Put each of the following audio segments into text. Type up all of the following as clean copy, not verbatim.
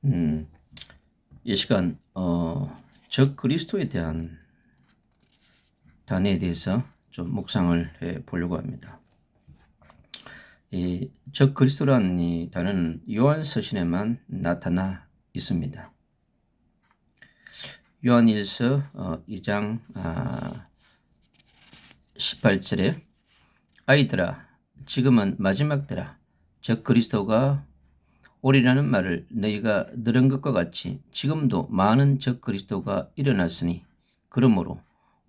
음, 이 시간 적 그리스도에 대한 단어에 대해서 좀 묵상을 해 보려고 합니다. 이 적 그리스도라는 이 단어는 요한 서신에만 나타나 있습니다. 요한일서 2장 18절에 아이들아 지금은 마지막 때라 적 그리스도가 오리라는 말을 너희가 들은 것과 같이 지금도 많은 적 그리스도가 일어났으니 그러므로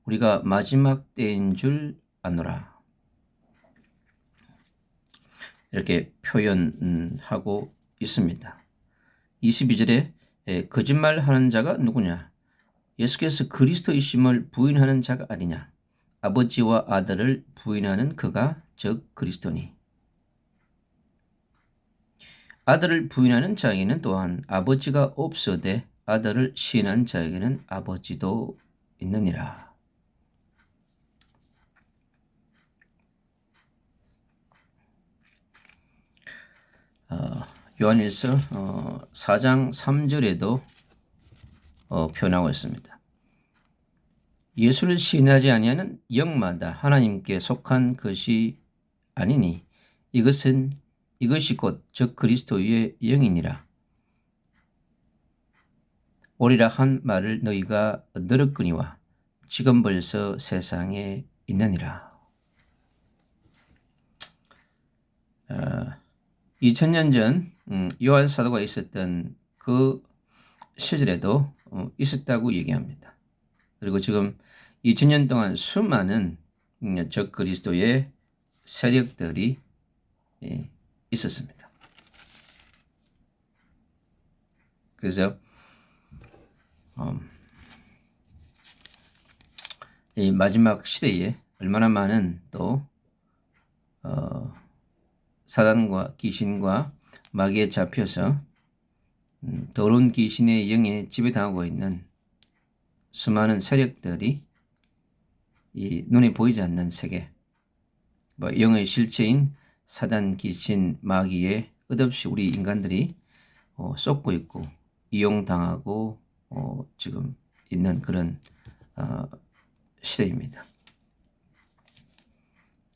우리가 마지막 때인 줄 아노라. 이렇게 표현하고 있습니다. 22절에 거짓말하는 자가 누구냐? 예수께서 그리스도이심을 부인하는 자가 아니냐? 아버지와 아들을 부인하는 그가 적 그리스도니. 아들을 부인하는 자에게는 또한 아버지가 없어되 아들을 시인한 자에게는 아버지도 있느니라. 요한일서 4장 3절에도 표현하고 있습니다. 예수를 시인하지 아니하는 영마다 하나님께 속한 것이 아니니 이것이 곧 적 그리스도의 영이니라. 오리라 한 말을 너희가 들었거니와 지금 벌써 세상에 있느니라. 2000년 전 요한 사도가 있었던 그 시절에도 있었다고 얘기합니다. 그리고 지금 2000년 동안 수많은 적 그리스도의 세력들이 있었습니다. 그래서 이 마지막 시대에 얼마나 많은 또 사단과 귀신과 마귀에 잡혀서 더러운 귀신의 영에 지배당하고 있는 수많은 세력들이 이 눈에 보이지 않는 세계, 영의 실체인 사단, 귀신, 마귀에 끝없이 우리 인간들이 쏟고 있고 이용당하고 지금 있는 그런 시대입니다.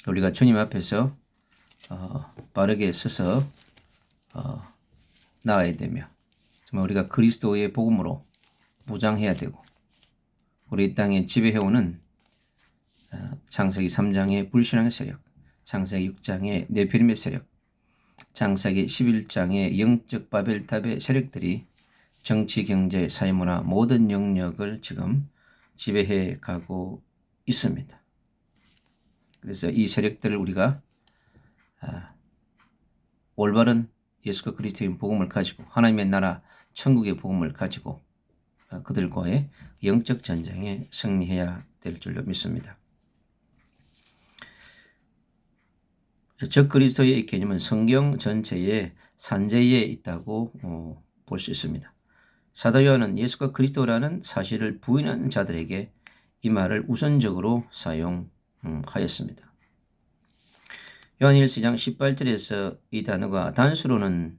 우리가 주님 앞에서 바르게 서서 나아야 되며 정말 우리가 그리스도의 복음으로 무장해야 되고 우리 땅에 지배해오는 창세기 3장의 불신앙의 세력, 창세기 6장의 네피림의 세력, 창세기 11장의 영적 바벨탑의 세력들이 정치, 경제, 사회문화 모든 영역을 지금 지배해 가고 있습니다. 그래서 이 세력들을 우리가 올바른 예수가 그리스도의 복음을 가지고 하나님의 나라 천국의 복음을 가지고 그들과의 영적 전쟁에 승리해야 될 줄로 믿습니다. 적 그리스도의 개념은 성경 전체에 산재에 있다고 볼 수 있습니다. 사도 요한은 예수가 그리스도라는 사실을 부인하는 자들에게 이 말을 우선적으로 사용하였습니다. 요한일서 2장 18절에서 이 단어가 단수로는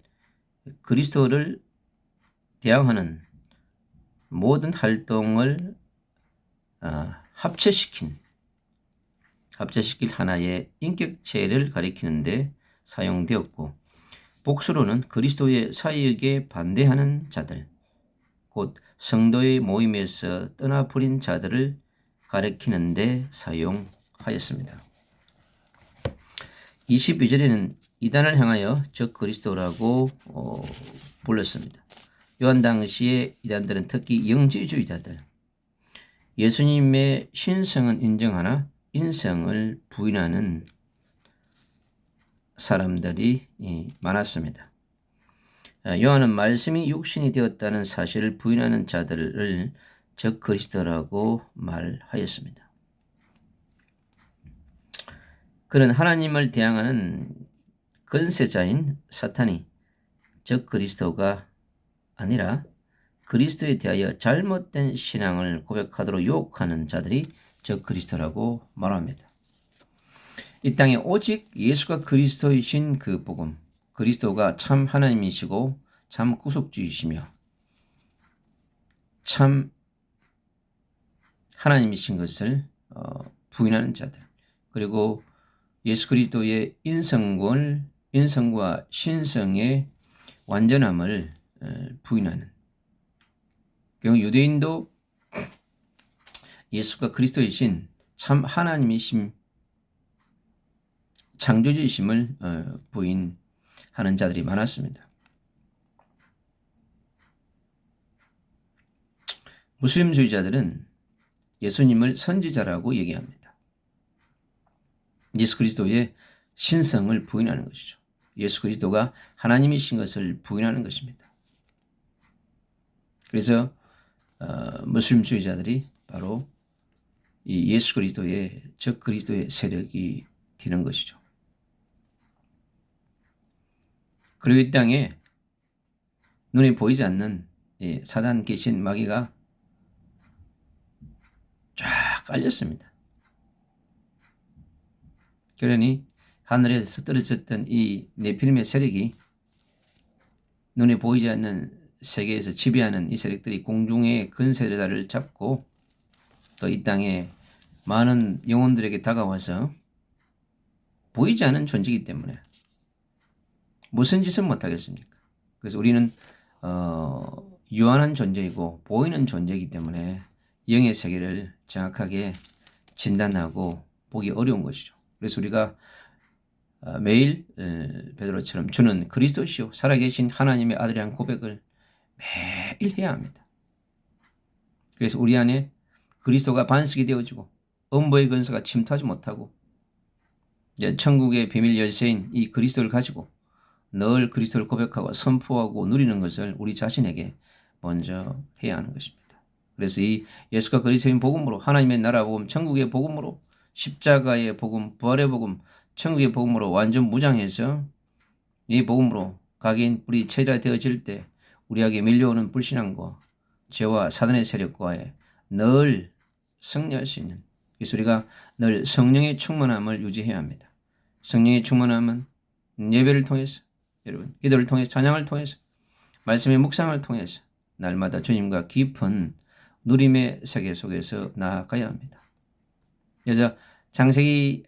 그리스도를 대항하는 모든 활동을 합체시킬 하나의 인격체를 가리키는데 사용되었고 복수로는 그리스도의 사역에 반대하는 자들, 곧 성도의 모임에서 떠나버린 자들을 가리키는데 사용하였습니다. 22절에는 이단을 향하여 적 그리스도라고 불렀습니다. 요한 당시의 이단들은 특히 영지주의자들, 예수님의 신성은 인정하나 인성을 부인하는 사람들이 많았습니다. 요한은 말씀이 육신이 되었다는 사실을 부인하는 자들을 적 그리스도라고 말하였습니다. 그는 하나님을 대항하는 권세자인 사탄이 적 그리스도가 아니라 그리스도에 대하여 잘못된 신앙을 고백하도록 유혹하는 자들이 적 그리스도라고 말합니다. 이 땅에 오직 예수가 그리스도이신 그 복음, 그리스도가 참 하나님이시고 참 구속주이시며 참 하나님이신 것을 부인하는 자들, 그리고 예수 그리스도의 인성과 신성의 완전함을 부인하는, 결국 유대인도 예수가 그리스도이신 참 하나님이심, 창조주이심을 부인하는 자들이 많았습니다. 무슬림주의자들은 예수님을 선지자라고 얘기합니다. 예수 그리스도의 신성을 부인하는 것이죠. 예수 그리스도가 하나님이신 것을 부인하는 것입니다. 그래서 무슬림주의자들이 바로 이 예수 그리스도의 적 그리스도의 세력이 되는 것이죠. 그리고 이 땅에 눈에 보이지 않는 사단 귀신 마귀가 쫙 깔렸습니다. 그러니 하늘에서 떨어졌던 이 네피림의 세력이 눈에 보이지 않는 세계에서 지배하는 이 세력들이 공중의 근세자를 잡고 또 이 땅에 많은 영혼들에게 다가와서 보이지 않는 존재이기 때문에 무슨 짓을 못하겠습니까? 그래서 우리는 유한한 존재이고 보이는 존재이기 때문에 영의 세계를 정확하게 진단하고 보기 어려운 것이죠. 그래서 우리가 매일 베드로처럼 주는 그리스도시요 살아계신 하나님의 아들이라는 고백을 매일 해야 합니다. 그래서 우리 안에 그리스도가 반석이 되어지고 음부의 근세가 침투하지 못하고 천국의 비밀 열쇠인 이 그리스도를 가지고 늘 그리스도를 고백하고 선포하고 누리는 것을 우리 자신에게 먼저 해야 하는 것입니다. 그래서 이 예수가 그리스도인 복음으로 하나님의 나라 복음, 천국의 복음으로 십자가의 복음, 부활의 복음, 천국의 복음으로 완전 무장해서 이 복음으로 각인 뿌리 체리가 되어질 때 우리에게 밀려오는 불신앙과 죄와 사단의 세력과에 늘 승리할 수 있는, 그래서 우리가 늘 성령의 충만함을 유지해야 합니다. 성령의 충만함은 예배를 통해서, 여러분 기도를 통해서, 찬양을 통해서, 말씀의 묵상을 통해서 날마다 주님과 깊은 누림의 세계 속에서 나아가야 합니다. 그래서 창세기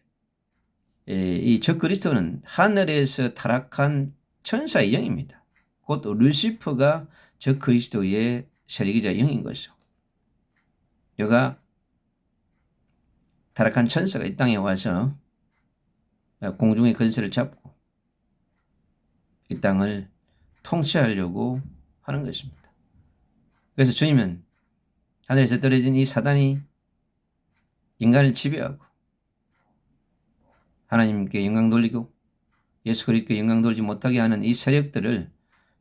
이 적그리스도는 하늘에서 타락한 천사의 영입니다. 곧 루시퍼가 적그리스도의 세력이자 영인 것이죠. 여가 타락한 천사가 이 땅에 와서 공중의 근세를 잡고 이 땅을 통치하려고 하는 것입니다. 그래서 주님은 하늘에서 떨어진 이 사단이 인간을 지배하고 하나님께 영광 돌리고 예수 그리스도께 영광 돌리지 못하게 하는 이 세력들을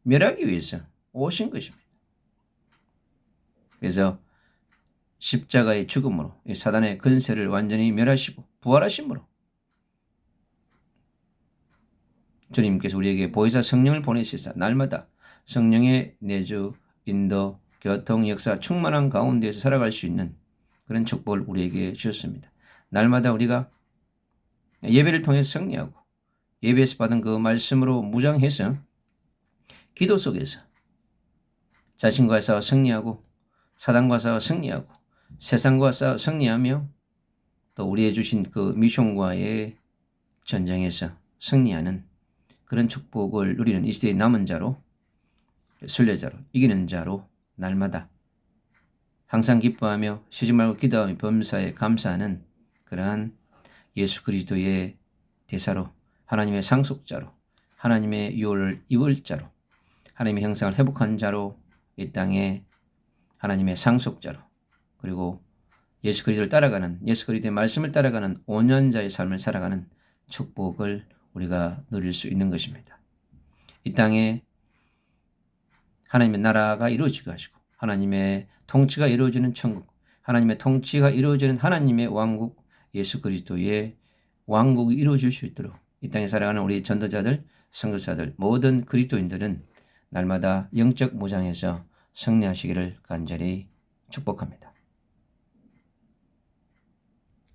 멸하기 위해서 오신 것입니다. 그래서 십자가의 죽음으로 이 사단의 근세를 완전히 멸하시고 부활하심으로 주님께서 우리에게 보혜사 성령을 보내시사 날마다 성령의 내주, 인도, 교통, 역사 충만한 가운데에서 살아갈 수 있는 그런 축복을 우리에게 주셨습니다. 날마다 우리가 예배를 통해 승리하고 예배에서 받은 그 말씀으로 무장해서 기도 속에서 자신과 싸워 승리하고 사단과 싸워 승리하고 세상과 싸워 승리하며 또 우리의 주신 그 미션과의 전쟁에서 승리하는 그런 축복을 누리는 이 시대의 남은 자로, 순례자로, 이기는 자로 날마다 항상 기뻐하며 쉬지 말고 기도하며 범사에 감사하는 그러한 예수 그리스도의 대사로, 하나님의 상속자로, 하나님의 유월을 입을 자로, 하나님의 형상을 회복한 자로, 이 땅에 하나님의 상속자로, 그리고 예수 그리스도를 따라가는, 예수 그리스도의 말씀을 따라가는 온전자의 삶을 살아가는 축복을 우리가 누릴 수 있는 것입니다. 이 땅에 하나님의 나라가 이루어지게 하시고 하나님의 통치가 이루어지는 천국, 하나님의 통치가 이루어지는 하나님의 왕국, 예수 그리스도의 왕국이 이루어질 수 있도록 이 땅에 살아가는 우리 전도자들, 선교사들, 모든 그리스도인들은 날마다 영적 무장에서 승리하시기를 간절히 축복합니다.